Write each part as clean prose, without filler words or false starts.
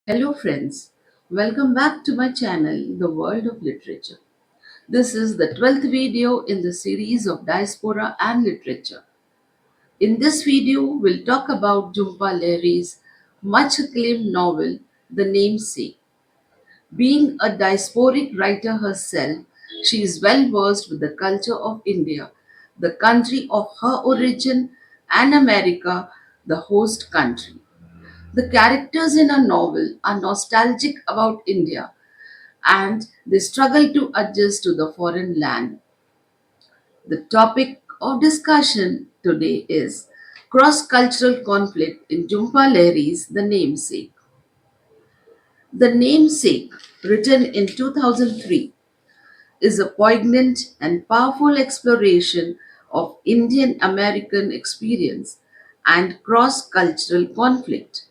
Hello, friends. Welcome back to my channel, The World of Literature. This is the 12th video in the series of Diaspora and Literature. In this video, we'll talk about Jhumpa Lahiri's much acclaimed novel, The Namesake. Being a diasporic writer herself, she is well versed with the culture of India, the country of her origin, and America, the host country. The characters in her novel are nostalgic about India and they struggle to adjust to the foreign land. The topic of discussion today is cross cultural conflict in Jhumpa Lahiri's The Namesake. The Namesake, written in 2003, is a poignant and powerful exploration of Indian American experience and cross cultural conflict.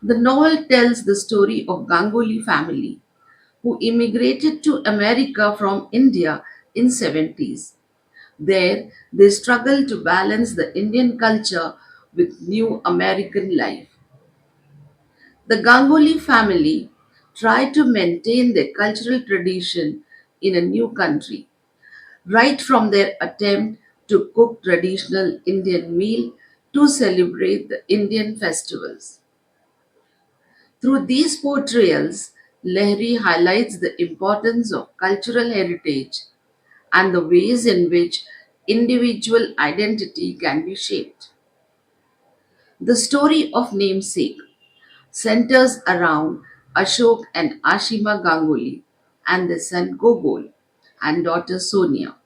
The novel tells the story of Ganguly family who immigrated to America from India in 70s. There, they struggled to balance the Indian culture with new American life. The Ganguly family tried to maintain their cultural tradition in a new country, right from their attempt to cook traditional Indian meal to celebrate the Indian festivals. Through these portrayals, Lahiri highlights the importance of cultural heritage and the ways in which individual identity can be shaped. The story of Namesake centers around Ashok and Ashima Ganguly and their son Gogol and daughter Sonia.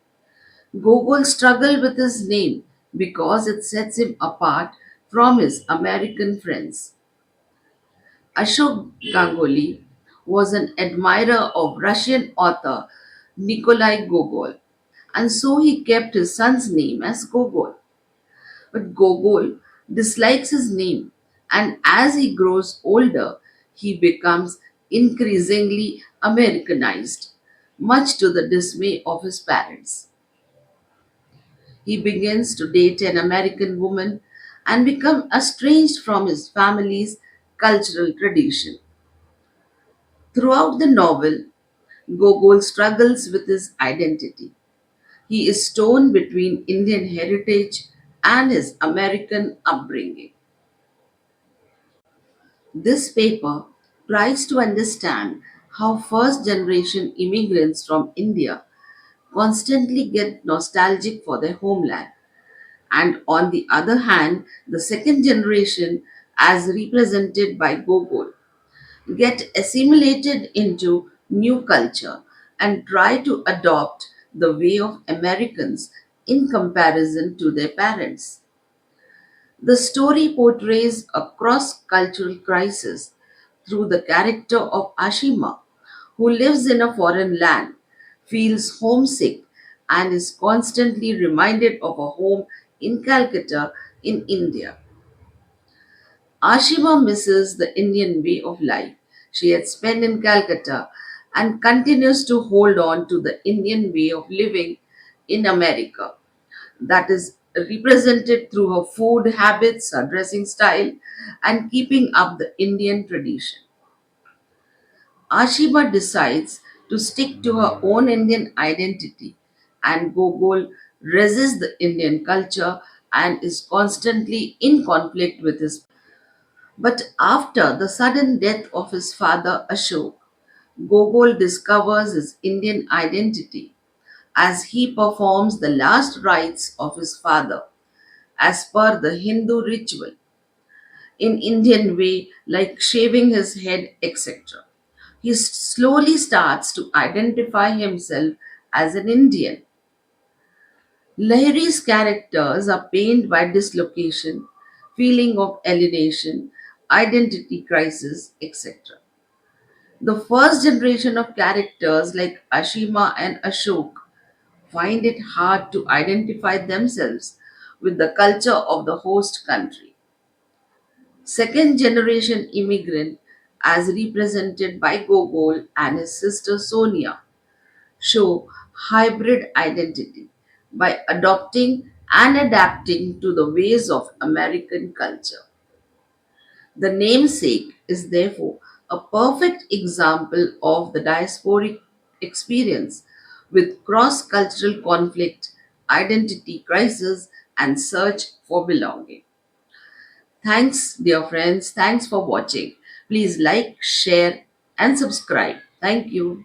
Gogol struggled with his name because it sets him apart from his American friends. Ashok Ganguly was an admirer of Russian author Nikolai Gogol, and so he kept his son's name as Gogol. But Gogol dislikes his name, and as he grows older, he becomes increasingly Americanized, much to the dismay of his parents. He begins to date an American woman and become estranged from his family's cultural tradition. Throughout the novel, Gogol struggles with his identity. He is torn between Indian heritage and his American upbringing. This paper tries to understand how first generation immigrants from India constantly get nostalgic for their homeland, and on the other hand, the second generation, as represented by Gogol, get assimilated into new culture and try to adopt the way of Americans in comparison to their parents. The story portrays a cross cultural crisis through the character of Ashima, who lives in a foreign land, feels homesick, and is constantly reminded of a home in Calcutta in India. Ashima misses the Indian way of life she had spent in Calcutta and continues to hold on to the Indian way of living in America, that is represented through her food habits, her dressing style, and keeping up the Indian tradition. Ashima decides to stick to her own Indian identity, and Gogol resists the Indian culture and is constantly in conflict with his. But after the sudden death of his father Ashok, Gogol discovers his Indian identity as he performs the last rites of his father as per the Hindu ritual in Indian way like shaving his head etc. He slowly starts to identify himself as an Indian. Lahiri's characters are pained by dislocation, feeling of alienation, identity crisis, etc. The first generation of characters like Ashima and Ashok find it hard to identify themselves with the culture of the host country. Second generation immigrant, as represented by Gogol and his sister Sonia, show hybrid identity by adopting and adapting to the ways of American culture. The namesake is therefore a perfect example of the diasporic experience with cross cultural conflict, identity crisis, and search for belonging. Thanks, dear friends. Thanks for watching. Please like, share, and subscribe. Thank you.